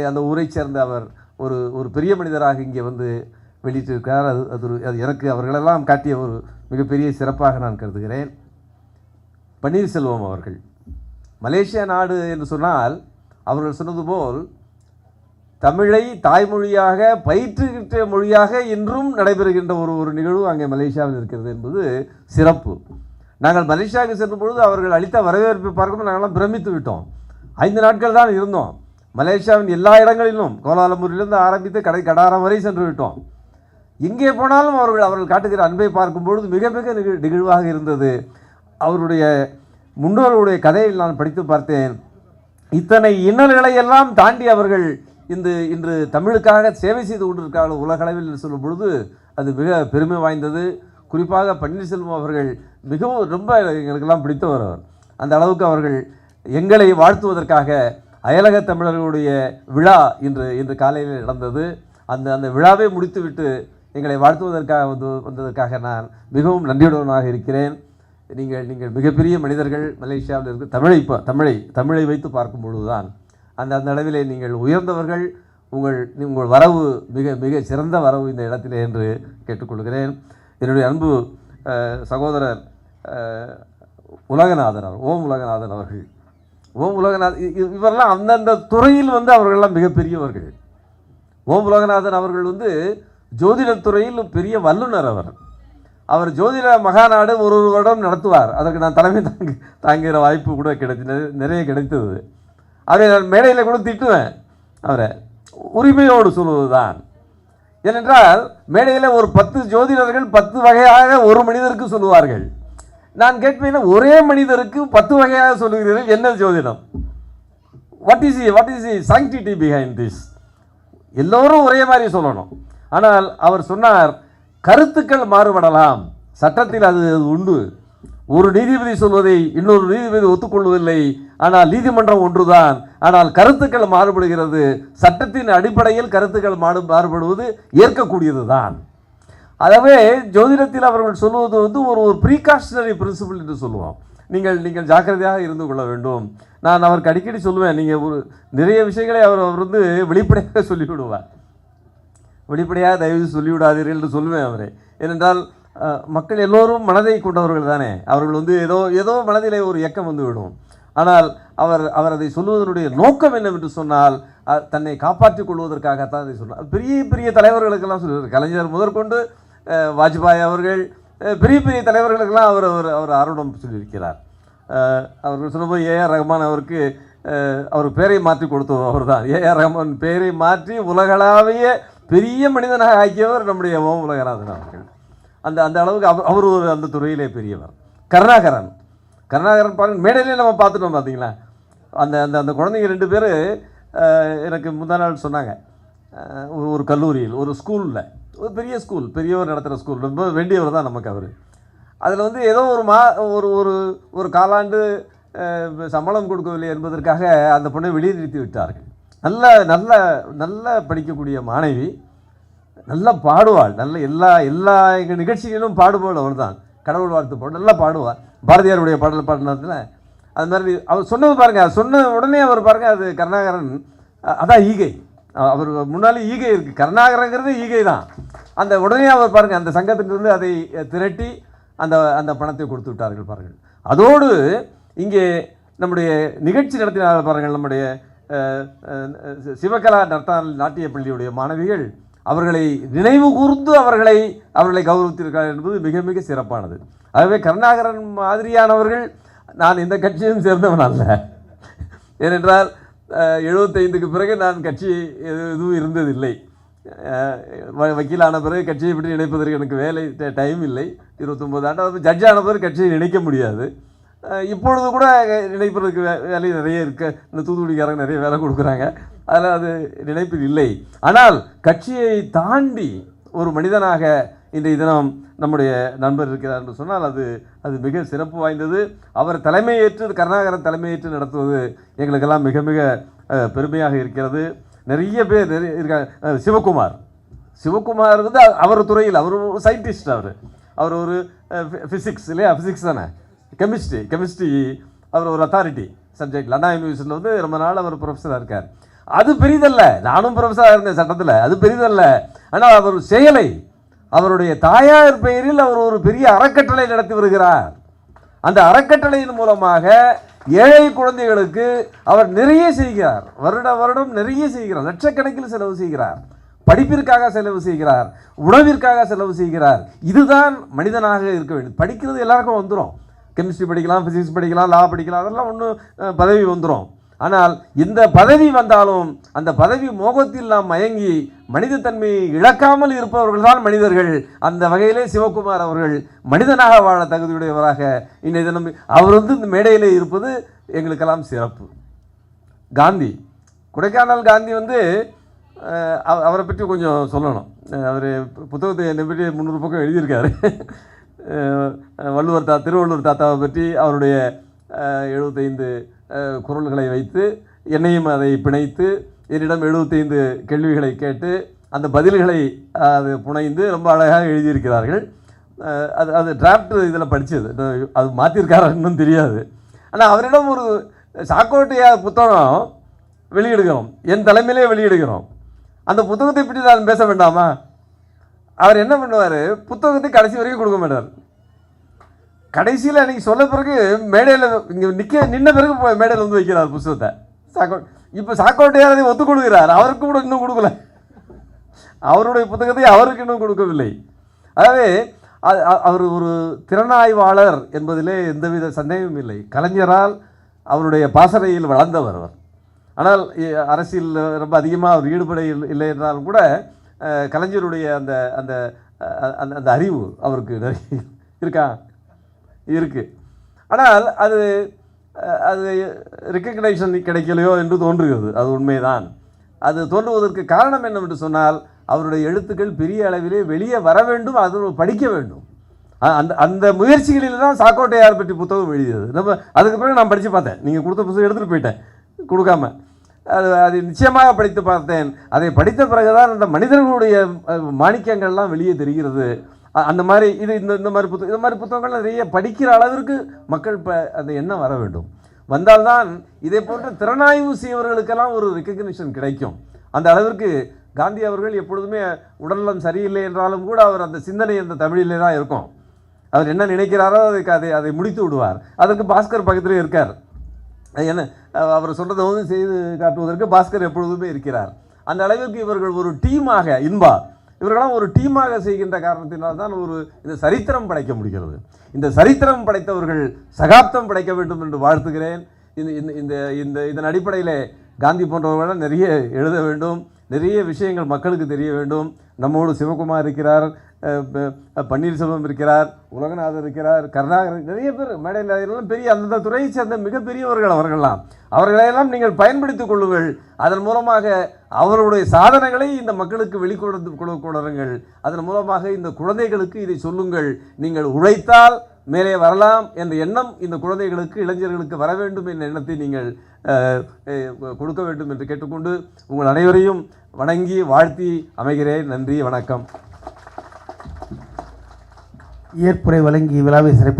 அந்த ஊரை சேர்ந்த அவர் ஒரு பெரிய மனிதராக இங்கே வந்து வெளியிட்டிருக்கிறார். அது எனக்கு அவர்களெல்லாம் காட்டிய ஒரு மிகப்பெரிய சிறப்பாக நான் கருதுகிறேன். பன்னீர்செல்வம் அவர்கள், மலேசியா நாடு என்று சொன்னால் அவர்கள் சொன்னது போல் தமிழை தாய்மொழியாக பயிற்றுகின்ற மொழியாக இன்றும் நடைபெறுகின்ற ஒரு நிகழ்வு அங்கே மலேசியாவில் இருக்கிறது என்பது சிறப்பு. நாங்கள் மலேசியாவுக்கு சென்ற பொழுது அவர்கள் அளித்த வரவேற்பை பார்க்கும்போது நாங்கள்லாம் பிரமித்து விட்டோம். 5 நாட்கள் தான் இருந்தோம். மலேசியாவின் எல்லா இடங்களிலும் கோலாலம்பூரிலிருந்து ஆரம்பித்து கடாரம் வரை சென்று விட்டோம். எங்கே போனாலும் அவர்கள் காட்டுகிற அன்பை பார்க்கும்பொழுது மிக மிக நிகழ்வாக இருந்தது. அவருடைய முன்னோர்களுடைய கதையில் நான் படித்து பார்த்தேன். இத்தனை இன்னல்களை எல்லாம் தாண்டி அவர்கள் இன்று தமிழுக்காக சேவை செய்து கொண்டிருக்கிறார்கள் உலகளவில் சொல்லும் பொழுது அது மிக பெருமை வாய்ந்தது. குறிப்பாக பன்னீர்செல்வம் அவர்கள் மிகவும் ரொம்ப எங்களுக்கெல்லாம் பிடித்தவர். அந்த அளவுக்கு அவர்கள் எங்களை வாழ்த்துவதற்காக அயலக தமிழர்களுடைய விழா இன்று காலையில் நடந்தது. அந்த விழாவை முடித்துவிட்டு எங்களை வாழ்த்துவதற்காக வந்ததற்காக நான் மிகவும் நன்றியுடனாக இருக்கிறேன். நீங்கள் மிகப்பெரிய மனிதர்கள் மலேசியாவில் இருக்கு. தமிழை வைத்து பார்க்கும் பொழுதுதான் அந்த அளவிலே நீங்கள் உயர்ந்தவர்கள். உங்கள் வரவு மிக மிக சிறந்த வரவு இந்த இடத்திலே என்று கேட்டுக்கொள்கிறேன். என்னுடைய அன்பு சகோதரர் உலகநாதன் அவர்கள், ஓம் உலகநாதன் இவரெல்லாம் அந்தந்த துறையில் அவர்களெல்லாம் மிகப்பெரியவர்கள். ஓம் உலகநாதன் அவர்கள் ஜோதிடத்துறையில் பெரிய வல்லுநர். அவர் ஜோதிட மகாநாடு ஒரு வருடம் நடத்துவார். அதற்கு நான் தலைமை தாங்குகிற வாய்ப்பு கூட நிறைய கிடைத்தது. அவரை நான் மேடையில் கூட திட்டுவேன். அவரை உரிமையோடு சொல்வது தான். ஏனென்றால் மேடையில் ஒரு 10 ஜோதிடர்கள் 10 வகையாக ஒரு மனிதருக்கு சொல்லுவார்கள். நான் கேட்பேன், ஒரே மனிதருக்கு 10 வகையாக சொல்லுகிறீர்கள், என்ன ஜோதிடம்? What is sanctity behind this? எல்லோரும் ஒரே மாதிரி சொல்லணும். ஆனால் அவர் சொன்னார், கருத்துக்கள் மாறுபடலாம், சட்டத்தில் அது உண்டு. ஒரு நீதிபதி சொல்வதை இன்னொரு நீதிபதி ஒத்துக்கொள்வதில்லை. ஆனால் நீதிமன்றம் ஒன்றுதான். ஆனால் கருத்துக்கள் மாறுபடுகிறது. சட்டத்தின் அடிப்படையில் கருத்துக்கள் மாறுபடுவது ஏற்கக்கூடியது தான். ஆகவே ஜோதிடத்தில் அவர்கள் சொல்வது ஒரு ப்ரீகாஷனரி பிரின்சிபிள் என்று சொல்லுவோம். நீங்கள் ஜாக்கிரதையாக இருந்து கொள்ள வேண்டும். நான் அவருக்கு அடிக்கடி சொல்லுவேன், நீங்கள் நிறைய விஷயங்களை அவர் வெளிப்படையாக சொல்லிவிடுவார். வெளிப்படையாக தயவு சொல்லிவிடாதீர்கள் என்று சொல்லுவேன் அவரை. ஏனென்றால் மக்கள் எல்லோரும் மனதை கொண்டவர்கள் தானே. அவர்கள் ஏதோ மனதிலே ஒரு இயக்கம் விடும். ஆனால் அவர் அதை சொல்லுவதனுடைய நோக்கம் என்னவென்று சொன்னால் தன்னை காப்பாற்றிக் கொள்வதற்காகத்தான் அதை சொன்னார். பெரிய பெரிய தலைவர்களுக்கெல்லாம் சொல்லுவார். கலைஞர் முதற்கொண்டு வாஜ்பாய் அவர்கள் பெரிய பெரிய தலைவர்களுக்கெல்லாம் அவர் ஆர்வம் சொல்லியிருக்கிறார். அவர்கள் சொன்னபோது ஏஆர் ரஹ்மான் அவருக்கு அவர் பேரை மாற்றி கொடுத்தவர் அவர் தான். ஏஆர் ரஹ்மான் பேரை மாற்றி உலகளாவிய பெரிய மனிதனாக ஆக்கியவர் நம்முடைய ஓம் உலகநாதன் அவர்கள். அந்த அளவுக்கு அவர் அந்த துறையிலே பெரியவர். கருணாகரன் பாருங்கள், மேடையிலே நம்ம பார்த்துட்டோம் பார்த்தீங்களா. அந்த குழந்தைங்க 2 பேர் எனக்கு முந்தா நாள் சொன்னாங்க. ஒரு கல்லூரியில் ஒரு ஸ்கூலில், ஒரு பெரிய ஸ்கூல், பெரியவர் நடத்துகிற ஸ்கூல், ரொம்ப வேண்டியவர் தான் நமக்கு அவர். அதில் ஏதோ ஒரு காலாண்டு சம்பளம் கொடுக்கவில்லை என்பதற்காக அந்த பொண்ணை வெளியே நிறுத்தி விட்டார்கள். நல்ல படிக்கக்கூடிய மாணவி, நல்லா பாடுவாள், எல்லா எங்கள் நிகழ்ச்சிகளிலும் பாடுபவள் அவர் தான். கடவுள் வாழ்த்து பாடு நல்லா பாடுவார். பாரதியாருடைய பாடல் பாடினதில் அது மாதிரி அவர் சொன்னது பாருங்கள். அது சொன்ன உடனே அவர் பாருங்கள், அது கருணாகரன், அதான் ஈகை. அவர் முன்னாலே ஈகை இருக்குது. கருணாகரங்கிறது ஈகை தான். அந்த உடனே அவர் பாருங்கள், அந்த சங்கத்திலிருந்து அதை திரட்டி அந்த பணத்தை கொடுத்து விட்டார்கள் பாருங்கள். அதோடு இங்கே நம்முடைய நிகழ்ச்சி நடத்தினார்கள் பாருங்கள். நம்முடைய சிவகலா நாட்டிய பள்ளியுடைய மாணவிகள் அவர்களை நினைவு கூர்ந்து அவர்களை கௌரவித்திருக்கிறார்கள் என்பது மிக மிக சிறப்பானது. ஆகவே கருணாகரன் மாதிரியானவர்கள், நான் இந்த கட்சியும் சேர்ந்தவன் அல்ல. ஏனென்றால் 75க்கு பிறகு நான் கட்சி எதுவும் இருந்ததில்லை. வக்கீலான பிறகு கட்சியை பற்றி நினைப்பதற்கு எனக்கு வேலை டைம் இல்லை. 29 ஆண்டு ஜட்ஜ் ஆன பிறகு கட்சியை நினைக்க முடியாது. இப்பொழுது கூட நினைப்பதற்கு வேலை நிறைய இருக்குது. இந்த தூத்துக்குடிக்காரங்க நிறைய வேலை கொடுக்குறாங்க. அதில் அது நினைப்பில் இல்லை. ஆனால் கட்சியை தாண்டி ஒரு மனிதனாக இன்றைய தினம் நம்முடைய நண்பர் இருக்கிறார் என்று சொன்னால் அது மிக சிறப்பு வாய்ந்தது. அவர் தலைமையேற்று, கருணாகரன் தலைமையேற்று நடத்துவது எங்களுக்கெல்லாம் மிக மிக பெருமையாக இருக்கிறது. நிறைய பேர் இருக்காங்க. சிவகுமார் அவர் துறையில் அவர் ஒரு சயின்டிஸ்ட். அவர் ஒரு ஃபிசிக்ஸ் இல்லையா, ஃபிசிக்ஸ் தானே, கெமிஸ்ட்ரி அவர் ஒரு அத்தாரிட்டி சப்ஜெக்டில். அண்ணா யூனிவர்சிட்டியில் ரொம்ப நாள் அவர் ப்ரொஃபஸராக இருக்கார். அது பெரிதல்ல. நானும் ப்ரொஃபஸராக இருந்தேன் சட்டத்தில். அது பெரிதல்ல. ஆனால் அவர் செயலை, அவருடைய தாயார் பெயரில் அவர் ஒரு பெரிய அறக்கட்டளை நடத்தி வருகிறார். அந்த அறக்கட்டளையின் மூலமாக ஏழை குழந்தைகளுக்கு அவர் நிறைய செய்கிறார். வருடம் நிறைய செய்கிறார். லட்சக்கணக்கில் செலவு செய்கிறார். படிப்பிற்காக செலவு செய்கிறார், உணவிற்காக செலவு செய்கிறார். இதுதான் மனிதனாக இருக்க வேண்டும். படிக்கிறது எல்லாருக்கும் வந்துடும். கெமிஸ்ட்ரி படிக்கலாம், ஃபிசிக்ஸ் படிக்கலாம், லா படிக்கலாம், அதெல்லாம் ஒன்றும் பதவி வந்துடும். ஆனால் இந்த பதவி வந்தாலும் அந்த பதவி மோகத்தில் நாம் மயங்கி மனிதத்தன்மையை இழக்காமல் இருப்பவர்கள் தான் மனிதர்கள். அந்த வகையிலே சிவகுமார் அவர்கள் மனிதனாக வாழ தகுதியுடையவராக இன்றைய தினம் அவர் இந்த மேடையிலே இருப்பது எங்களுக்கெல்லாம் சிறப்பு. காந்தி, கொடைக்கானல் காந்தி அவரை பற்றி கொஞ்சம் சொல்லணும். அவர் புத்தகத்தை என்னை பற்றி 300 பக்கம் எழுதியிருக்காரு. திருவள்ளுவர் தாத்தாவை பற்றி அவருடைய 75 குறள்களை வைத்து என்னையும் அதை பிணைத்து என்னிடம் 75 கேள்விகளை கேட்டு அந்த பதில்களை அது புனைந்து ரொம்ப அழகாக எழுதியிருக்கிறார்கள். அது டிராஃப்ட் இதில் படித்தது, அது மாற்றிருக்காரா இன்னும் தெரியாது. ஆனால் அவரிடம் ஒரு சாக்கோட்டையா புத்தகம் வெளியிடுகிறோம், என் தலைமையிலே வெளியிடுகிறோம். அந்த புத்தகத்தை பற்றி நான் பேச வேண்டாமா? அவர் என்ன பண்ணுவார், புத்தகத்தை கடைசி வரைக்கும் கொடுக்க மாட்டார். கடைசியில் அன்றைக்கி சொல்ல பிறகு மேடையில் இங்கே நின்ன பிறகு மேடையில் வைக்கிறார் புத்தகத்தை. இப்போ சாக்கோட்டையார் அதை ஒத்துக் கொடுக்கிறார். அவருக்கு கூட இன்னும் கொடுக்கல. அவருடைய புத்தகத்தை அவருக்கு இன்னும் கொடுக்கவில்லை. ஆகவே அவர் ஒரு திறனாய்வாளர் என்பதிலே எந்தவித சந்தேகமும் இல்லை. கலைஞரால் அவருடைய பாசறையில் வளர்ந்தவர் அவர். ஆனால் அரசியல் ரொம்ப அதிகமாக அவர் ஈடுபட இல்லை என்றாலும் கூட கலைஞருடைய அந்த அந்த அந்த அறிவு அவருக்கு நிறைய இருக்குது. ஆனால் அது ரெக்கக்னைசேஷன் கிடைக்கலையோ என்று தோன்றுகிறது. அது உண்மைதான். அது தோன்றுவதற்கு காரணம் என்னவென்று சொன்னால் அவருடைய எழுத்துக்கள் பெரிய அளவிலே வெளியே வர வேண்டும், அது படிக்க வேண்டும். அந்த அந்த முயற்சிகளில் தான் சாக்கோட்டையார் பற்றி புத்தகம் எழுதியது. நம்ம அதுக்கு பிறகு நான் படித்து பார்த்தேன். நீங்கள் கொடுத்த புத்தகம் எடுத்துகிட்டு போயிட்டேன் கொடுக்காம. அது நிச்சயமாக படித்து பார்த்தேன். அதை படித்த பிறகுதான் அந்த மனிதர்களுடைய மாணிக்கங்கள்லாம் வெளியே தெரிகிறது. அந்த மாதிரி இந்த மாதிரி புத்தகங்கள் நிறைய படிக்கிற அளவிற்கு மக்கள் அந்த எண்ணம் வர வேண்டும். வந்தால்தான் இதை போன்ற திறனாய்வு செய்வர்களுக்கெல்லாம் ஒரு ரெக்கக்னிஷன் கிடைக்கும். அந்த அளவிற்கு காந்தி அவர்கள் எப்பொழுதுமே உடல்நலம் சரியில்லை என்றாலும் கூட அவர் அந்த சிந்தனை அந்த தமிழிலே தான் இருக்கும். அவர் என்ன நினைக்கிறாரோ அதை முடித்து விடுவார். அதற்கு பாஸ்கர் பக்கத்திலே இருக்கார். என்ன அவர் சொல்கிறத வந்து செய்து காட்டுவதற்கு பாஸ்கர் எப்பொழுதுமே இருக்கிறார். அந்த அளவிற்கு இவர்கள் ஒரு டீமாக இவர்களாம் ஒரு டீமாக செய்கின்ற காரணத்தினால்தான் இந்த சரித்திரம் படைக்க முடிகிறது. இந்த சரித்திரம் படைத்தவர்கள் சகாப்தம் படைக்க வேண்டும் என்று வாழ்த்துகிறேன். இதன் அடிப்படையில் காந்தி போன்றவர்களாம் நிறைய எழுத வேண்டும், நிறைய விஷயங்கள் மக்களுக்கு தெரிய வேண்டும். நம்மோடு சிவகுமார் இருக்கிறார், பன்னீர்செல்வம் இருக்கிறார், உலகநாதர் இருக்கிறார், கருணாகரன், நிறைய பேர் மேடையில் எல்லாம் பெரிய அந்தந்த துறையை சேர்ந்த மிகப்பெரியவர்கள் அவர்களெல்லாம் நீங்கள் பயன்படுத்திக் கொள்ளுங்கள். அதன் மூலமாக அவருடைய சாதனைகளை இந்த மக்களுக்கு வெளிக்கொணருங்கள். அதன் மூலமாக இந்த குழந்தைகளுக்கு இதை சொல்லுங்கள். நீங்கள் உழைத்தால் மேலே வரலாம் என்ற எண்ணம் இந்த குழந்தைகளுக்கு, இளைஞர்களுக்கு வர வேண்டும் என்ற எண்ணத்தை நீங்கள் கொடுக்க வேண்டும் என்று கேட்டுக்கொண்டு உங்கள் அனைவரையும் வணங்கி வாழ்த்தி அமைகிறேன். நன்றி, வணக்கம். ஏற்புரை வழங்கி விழாவை சிறப்பித்த